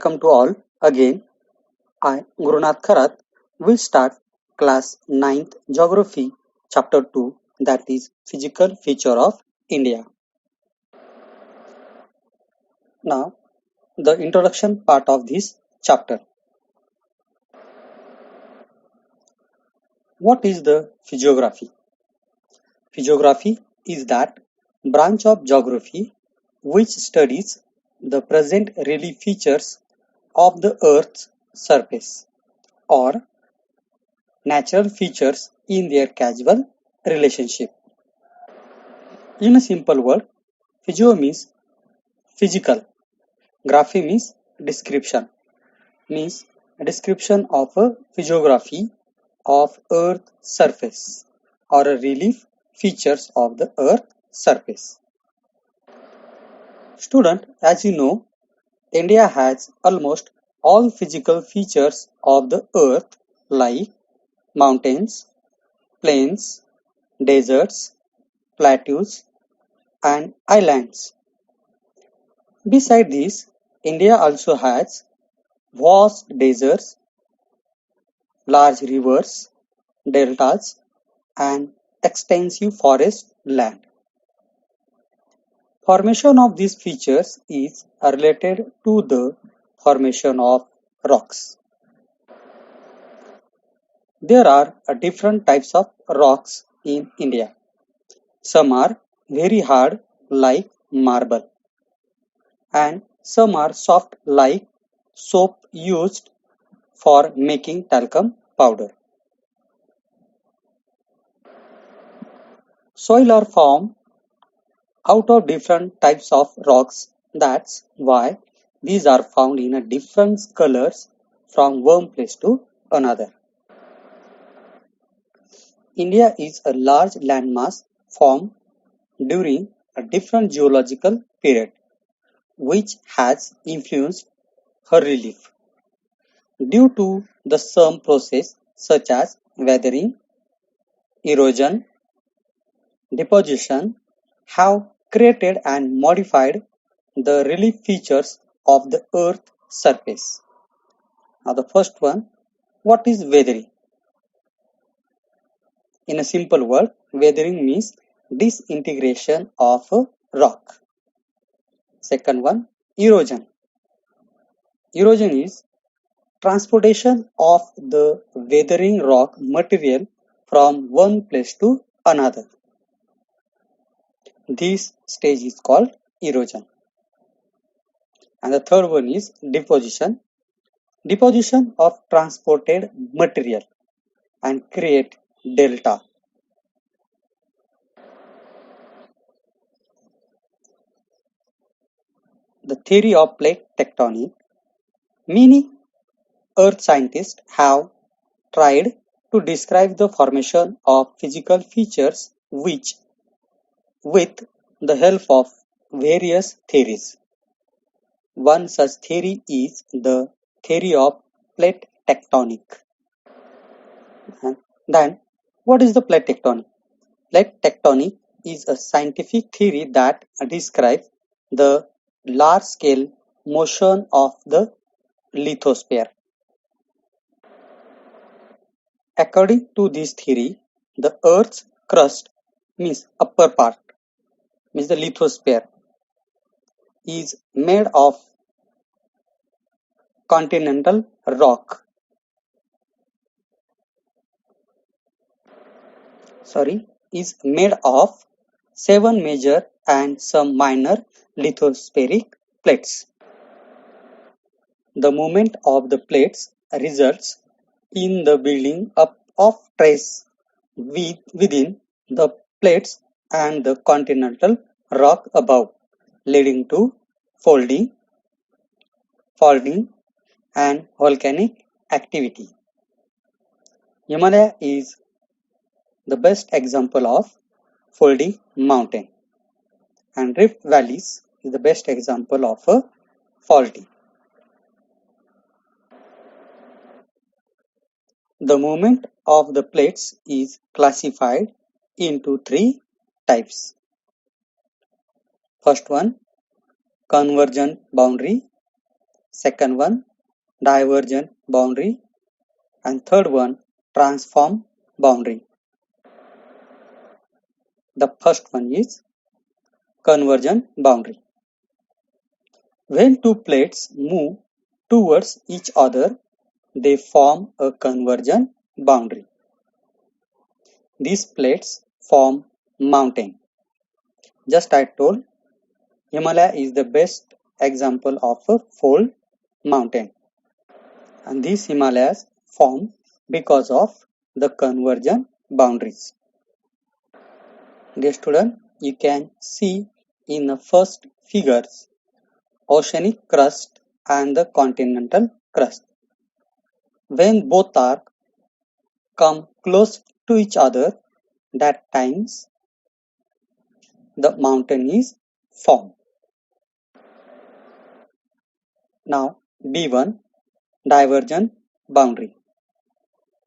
welcome to all. Again, I, Gurunath Kharat, will start class 9th Geography, Chapter 2, that is Physical Feature of India. Now, the introduction part of this chapter. What is the physiography? Physiography is that branch of geography which studies the present relief features of the Earth's surface or natural features in their causal relationship. In a simple word, physio means physical, graphy means description, means a description of a physiography of Earth surface or a relief features of the Earth surface. Student, as you know, India has almost all physical features of the Earth like mountains, plains, deserts, plateaus, and islands. Beside this, India also has vast deserts, large rivers, deltas, and extensive forest land. Formation of these features is related to the formation of rocks. There are different types of rocks in India. Some are very hard like marble and some are soft like soap used for making talcum powder. Soil are formed out of different types of rocks. That's why these are found in a different colors from one place to another. India is a large landmass formed during a different geological period, which has influenced her relief. Due to the some process such as weathering, erosion, deposition have created and modified the relief features of the Earth surface. Now the first one, what is weathering? In a simple word, weathering means disintegration of a rock. Second one, erosion. Erosion is transportation of the weathering rock material from one place to another. This stage is called erosion. And the third one is deposition. Deposition of transported material and create delta. The theory of plate tectonic. Many earth scientists have tried to describe the formation of physical features which, with the help of various theories. One such theory is the theory of plate tectonic. And then, what is the plate tectonic? Plate tectonic is a scientific theory that describes the large-scale motion of the lithosphere. According to this theory, the Earth's crust, means upper part, means the lithosphere, is made of continental rock. Is made of 7 major and some minor lithospheric plates. The movement of the plates results in the building up of trace within the plates and the continental rock above, leading to folding, faulting, and volcanic activity. Himalaya is the best example of folding mountain, and Rift Valleys is the best example of a faulting. The movement of the plates is classified into 3 types. First one, convergent boundary. second one divergent boundary, and third one transform boundary. The first one is convergent boundary. When two plates move towards each other, they form a convergent boundary. These plates form mountain. Just I told, Himalaya is the best example of a fold mountain. And these Himalayas form because of the convergent boundaries. Dear student, you can see in the first figures oceanic crust and the continental crust. When both are come close to each other, that times the mountain is formed. Now B1 divergent boundary.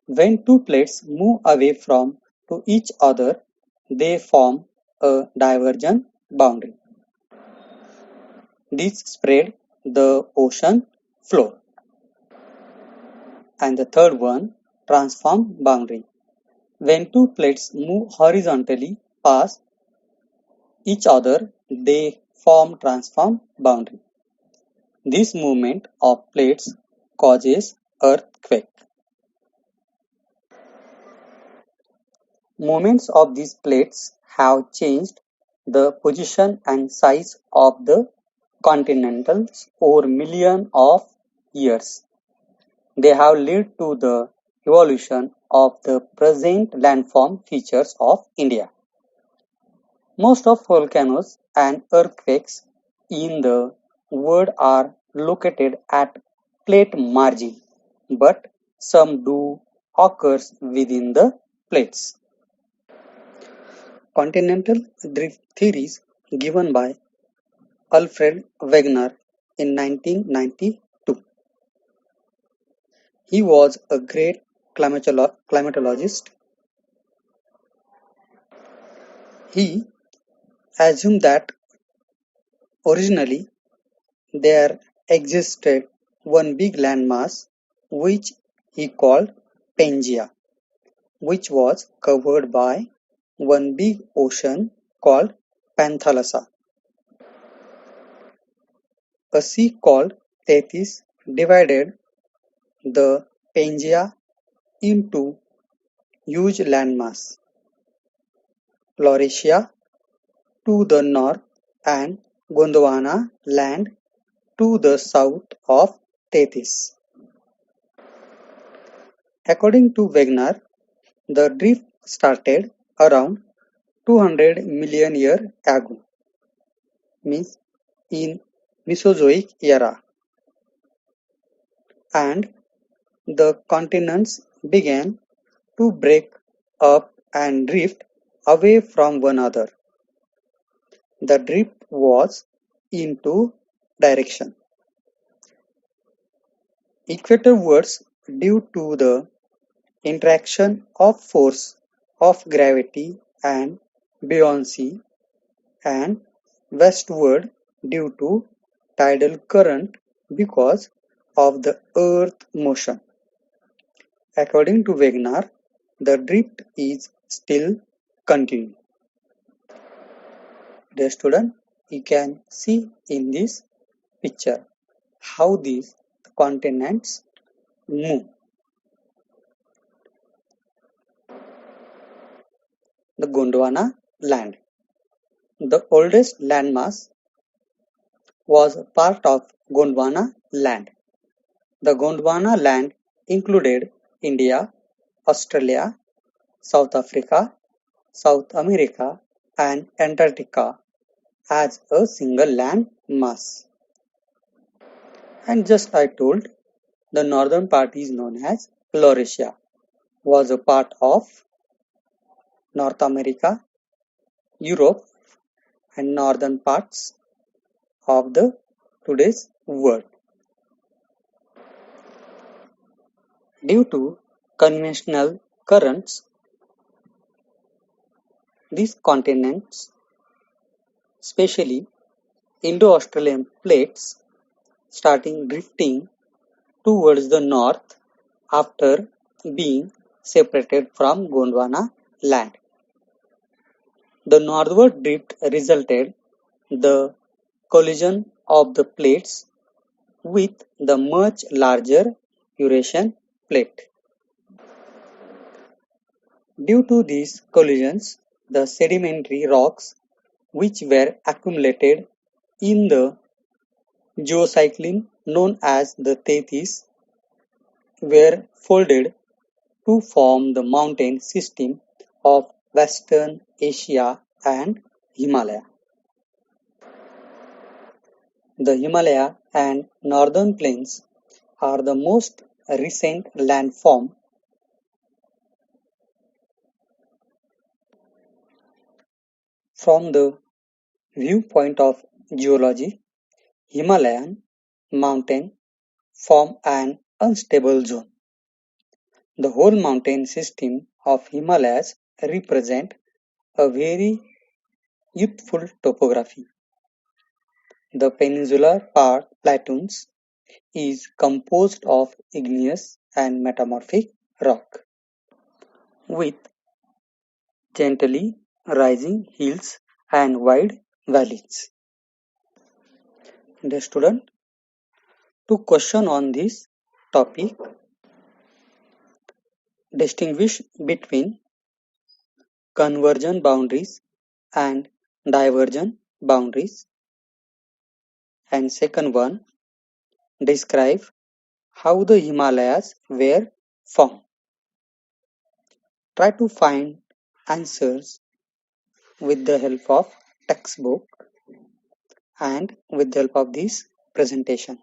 When two plates move away from to each other, they form a divergent boundary. These spread the ocean floor. And the third one, transform boundary. When two plates move horizontally past each other, they form transform boundary. This movement of plates causes earthquake. Movements of these plates have changed the position and size of the continentals over millions of years. They have led to the evolution of the present landform features of India. Most of volcanoes and earthquakes in the world are located at plate margin, but some do occur within the plates. Continental drift theories given by Alfred Wegener in 1992. He was a great climatologist. He assumed that originally there existed one big landmass which he called Pangaea, which was covered by one big ocean called Panthalassa. A sea called Tethys divided the Pangaea into huge landmass, Laurasia to the north and Gondwana land to the south of Tethys. According to Wegener, the drift started around 200 million years ago, means in Mesozoic era, and the continents began to break up and drift away from one another. The drift was in two directions. Equatorwards due to the interaction of force of gravity and buoyancy, and westward due to tidal current because of the earth motion. According to Wegener, the drift is still continuing. Dear student, you can see in this picture how these continents move. The Gondwana land. The oldest landmass was part of Gondwana land. The Gondwana land included India, Australia, South Africa, South America, and Antarctica as a single land mass. And just I told, the northern part is known as Laurasia, was a part of North America, Europe, and northern parts of the today's world. Due to conventional currents, these continents, especially Indo-Australian plates, starting drifting towards the north after being separated from Gondwana land. The northward drift resulted the collision of the plates with the much larger Eurasian plate. Due to these collisions, the sedimentary rocks which were accumulated in the geocycline known as the Tethys were folded to form the mountain system of Western Asia and Himalaya. The Himalaya and northern plains are the most recent landform. From the viewpoint of geology, Himalayan mountains form an unstable zone. The whole mountain system of Himalayas represent a very youthful topography. The peninsular plateaus is composed of igneous and metamorphic rock, with gently rising hills and wide valleys. The student, to question on this topic, distinguish between convergent boundaries and divergent boundaries. And second one, describe how the Himalayas were formed. Try to find answers with the help of textbook and with the help of this presentation.